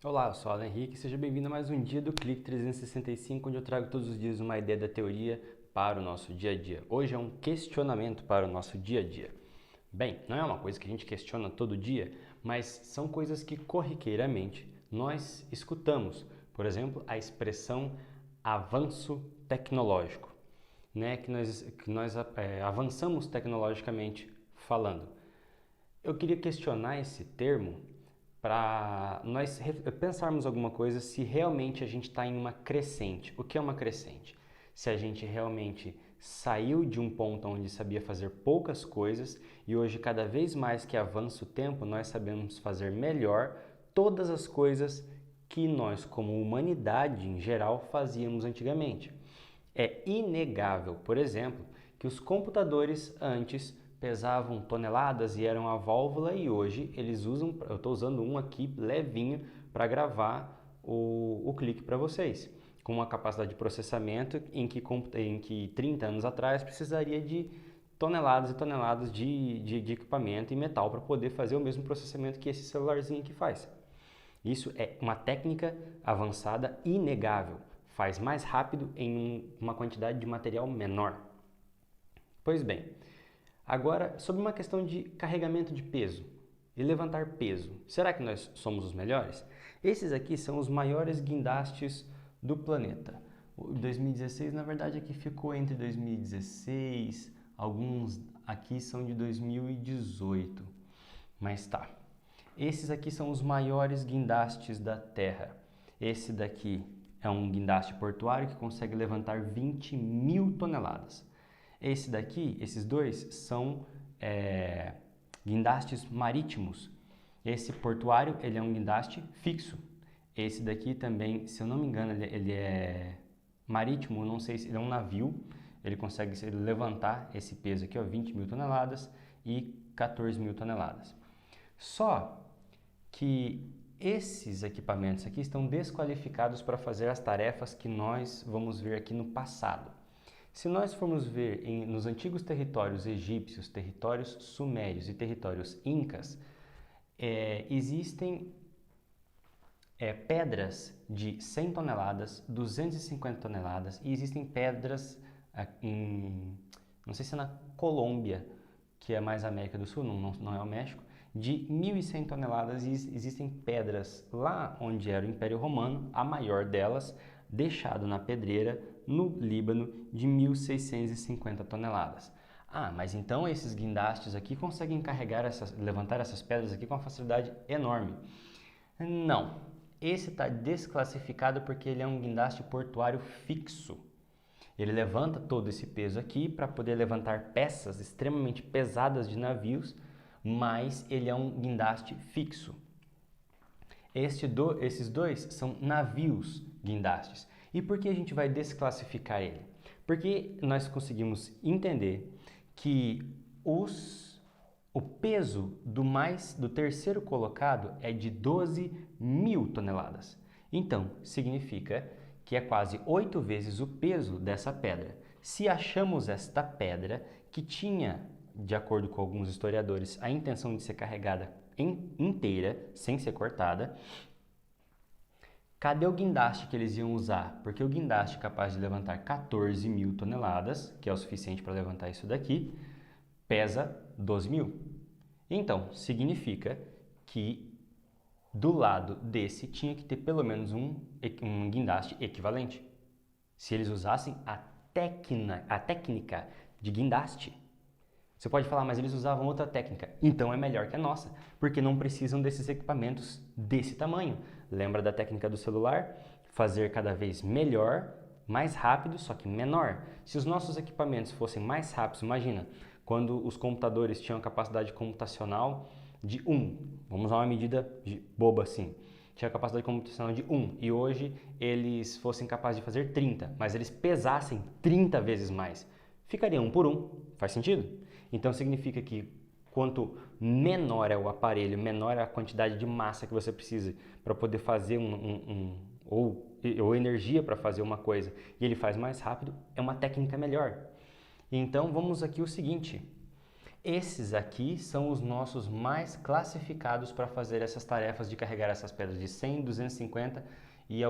Olá, eu sou o Alan Henrique, seja bem-vindo a mais um dia do Clique 365, onde eu trago todos os dias uma ideia da teoria para o nosso dia a dia. Hoje é um questionamento para o nosso dia a dia. Bem, não é uma coisa que a gente questiona todo dia, mas são coisas que corriqueiramente nós escutamos. Por exemplo, a expressão avanço tecnológico, né? que nós avançamos tecnologicamente falando. Eu queria questionar esse termo para nós pensarmos alguma coisa se realmente a gente está em uma crescente. O que é uma crescente? Se a gente realmente saiu de um ponto onde sabia fazer poucas coisas e hoje, cada vez mais que avança o tempo, nós sabemos fazer melhor todas as coisas que nós, como humanidade em geral, fazíamos antigamente. É inegável, por exemplo, que os computadores antes pesavam toneladas e eram a válvula e hoje eles usam, eu estou usando um aqui levinho para gravar o clique para vocês, com uma capacidade de processamento em que 30 anos atrás precisaria de toneladas e toneladas de equipamento e metal para poder fazer o mesmo processamento que esse celularzinho aqui faz. Isso é uma técnica avançada inegável. Faz mais rápido em uma quantidade de material menor. Pois bem, agora sobre uma questão de carregamento de peso e levantar peso. Será que nós somos os melhores? Esses aqui são os maiores guindastes do planeta. O 2016, na verdade, aqui ficou entre 2016, alguns aqui são de 2018. Mas tá. Esses aqui são os maiores guindastes da Terra. Esse daqui é um guindaste portuário que consegue levantar 20 mil toneladas. Esse daqui, esses dois, são guindastes marítimos. Esse portuário, ele é um guindaste fixo. Esse daqui também, se eu não me engano, ele é marítimo, não sei se ele é um navio. Ele consegue levantar esse peso aqui, ó, 20 mil toneladas e 14 mil toneladas. Só que esses equipamentos aqui estão desqualificados para fazer as tarefas que nós vamos ver aqui no passado. Se nós formos ver nos antigos territórios egípcios, territórios sumérios e territórios incas, existem pedras de 100 toneladas, 250 toneladas e existem pedras não sei se é na Colômbia, que é mais a América do Sul, não é o México, de 1.100 toneladas e existem pedras lá onde era o Império Romano, a maior delas, deixado na pedreira no Líbano de 1.650 toneladas. Ah, mas então esses guindastes aqui conseguem levantar essas pedras aqui com uma facilidade enorme. Não, esse está desclassificado porque ele é um guindaste portuário fixo. Ele levanta todo esse peso aqui para poder levantar peças extremamente pesadas de navios, mas ele é um guindaste fixo. Esses dois são navios guindastes. E por que a gente vai desclassificar ele? Porque nós conseguimos entender que o peso do terceiro colocado é de 12 mil toneladas. Então, significa que é quase 8 vezes o peso dessa pedra. Se achamos esta pedra, que tinha, de acordo com alguns historiadores, a intenção de ser carregada inteira, sem ser cortada, cadê o guindaste que eles iam usar? Porque o guindaste é capaz de levantar 14 mil toneladas, que é o suficiente para levantar isso daqui, pesa 12 mil. Então, significa que do lado desse tinha que ter pelo menos um guindaste equivalente. Se eles usassem a técnica de guindaste, você pode falar, mas eles usavam outra técnica. Então é melhor que a nossa, porque não precisam desses equipamentos desse tamanho. Lembra da técnica do celular? Fazer cada vez melhor, mais rápido, só que menor. Se os nossos equipamentos fossem mais rápidos, imagina, quando os computadores tinham capacidade computacional de 1, vamos usar uma medida boba assim, tinha capacidade computacional de 1 e hoje eles fossem capazes de fazer 30, mas eles pesassem 30 vezes mais, ficaria 1 por 1, faz sentido? Então significa que quanto menor é o aparelho, menor é a quantidade de massa que você precisa para poder fazer ou energia para fazer uma coisa e ele faz mais rápido, é uma técnica melhor. Então vamos aqui o seguinte, Esses aqui são os nossos mais classificados para fazer essas tarefas de carregar essas pedras de 100, 250 e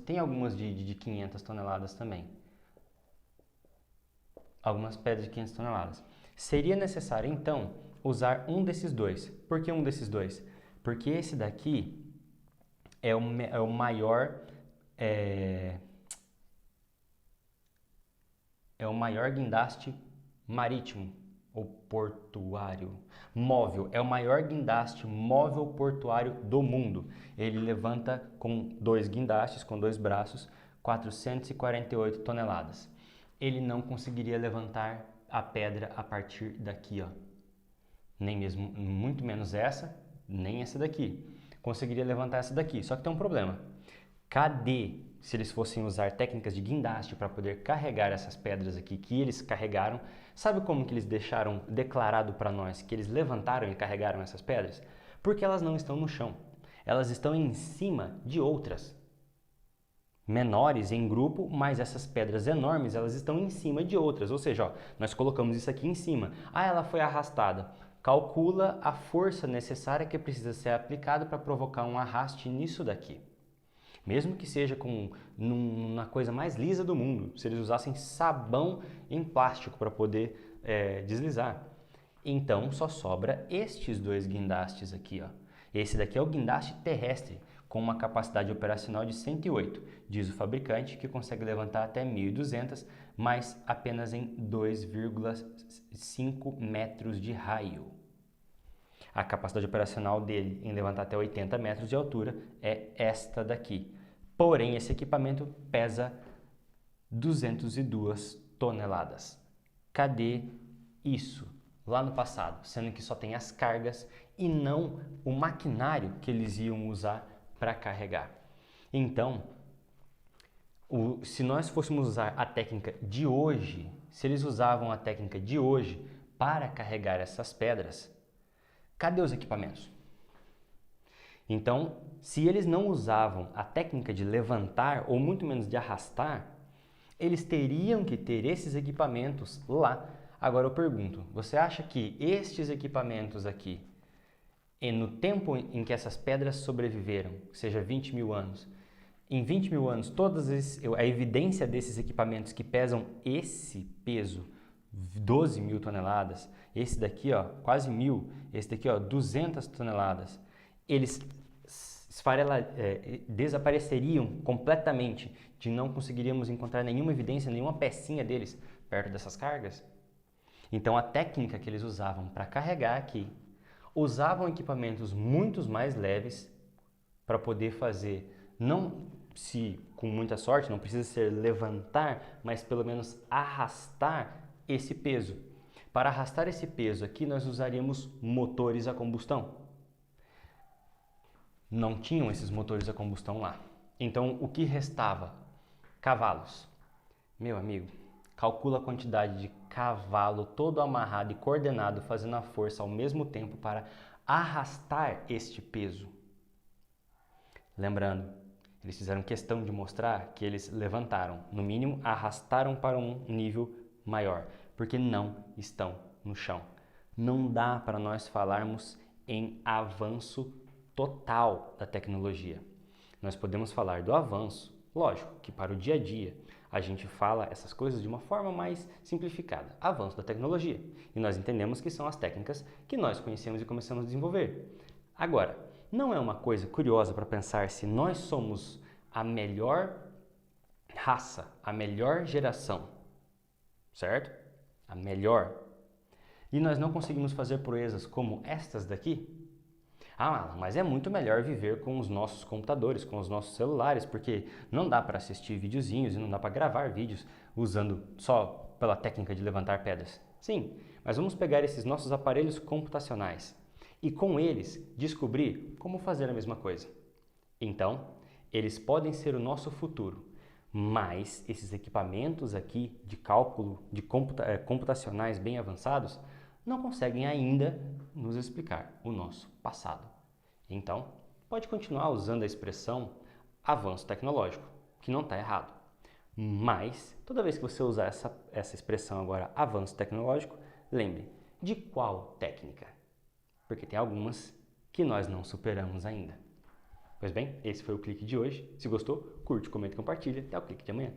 tem algumas de 500 toneladas também. Algumas pedras de 500 toneladas. Seria necessário, então, usar um desses dois. Por que um desses dois? Porque esse daqui é o maior guindaste marítimo ou portuário. Móvel, é o maior guindaste móvel portuário do mundo. Ele levanta com 2 guindastes, com 2 braços, 448 toneladas. Ele não conseguiria levantar a pedra a partir daqui, ó. Nem mesmo, muito menos essa, nem essa daqui. Conseguiria levantar essa daqui, só que tem um problema. Cadê, se eles fossem usar técnicas de guindaste para poder carregar essas pedras aqui que eles carregaram, sabe como que eles deixaram declarado para nós que eles levantaram e carregaram essas pedras? Porque elas não estão no chão, elas estão em cima de outras. Menores em grupo, mas essas pedras enormes, elas estão em cima de outras, ou seja, ó, nós colocamos isso aqui em cima. Ah, ela foi arrastada. Calcula a força necessária que precisa ser aplicada para provocar um arraste nisso daqui. Mesmo que seja na coisa mais lisa do mundo, se eles usassem sabão em plástico para poder deslizar. Então, só sobra estes 2 guindastes aqui, ó. Esse daqui é o guindaste terrestre, com uma capacidade operacional de 108, diz o fabricante, que consegue levantar até 1.200, mas apenas em 2,5 metros de raio. A capacidade operacional dele em levantar até 80 metros de altura é esta daqui. Porém, esse equipamento pesa 202 toneladas. Cadê isso? Lá no passado, sendo que só tem as cargas e não o maquinário que eles iam usar para carregar. Então, se nós fôssemos usar a técnica de hoje, se eles usavam a técnica de hoje para carregar essas pedras, cadê os equipamentos? Então, se eles não usavam a técnica de levantar ou muito menos de arrastar, eles teriam que ter esses equipamentos lá. Agora eu pergunto, você acha que estes equipamentos aqui, no tempo em que essas pedras sobreviveram, seja 20 mil anos, em 20 mil anos, a evidência desses equipamentos que pesam esse peso, 12 mil toneladas, esse daqui, ó, quase 1.000, esse daqui, ó, 200 toneladas, eles desapareceriam completamente, de não conseguiríamos encontrar nenhuma evidência, nenhuma pecinha deles perto dessas cargas? Então, a técnica que eles usavam para carregar aqui, usavam equipamentos muito mais leves para poder fazer, não se com muita sorte, não precisa ser levantar, mas pelo menos arrastar esse peso. Para arrastar esse peso aqui, nós usaríamos motores a combustão. Não tinham esses motores a combustão lá. Então, o que restava? Cavalos. Meu amigo, calcula a quantidade de cavalo todo amarrado e coordenado, fazendo a força ao mesmo tempo para arrastar este peso. Lembrando, eles fizeram questão de mostrar que eles levantaram, no mínimo arrastaram para um nível maior, porque não estão no chão. Não dá para nós falarmos em avanço total da tecnologia. Nós podemos falar do avanço, lógico, que para o dia a dia a gente fala essas coisas de uma forma mais simplificada, avanço da tecnologia. E nós entendemos que são as técnicas que nós conhecemos e começamos a desenvolver. Agora, não é uma coisa curiosa para pensar se nós somos a melhor raça, a melhor geração, certo? A melhor. E nós não conseguimos fazer proezas como estas daqui? Ah, mas é muito melhor viver com os nossos computadores, com os nossos celulares, porque não dá para assistir videozinhos e não dá para gravar vídeos usando só pela técnica de levantar pedras. Sim, mas vamos pegar esses nossos aparelhos computacionais e com eles descobrir como fazer a mesma coisa. Então, eles podem ser o nosso futuro, mas esses equipamentos aqui de cálculo, computacionais bem avançados, não conseguem ainda nos explicar o nosso passado. Então, pode continuar usando a expressão avanço tecnológico, que não está errado. Mas, toda vez que você usar essa expressão agora, avanço tecnológico, lembre De qual técnica? Porque tem algumas que nós não superamos ainda. Pois bem, esse foi o clique de hoje. Se gostou, curte, comenta e compartilha. Até o clique de amanhã.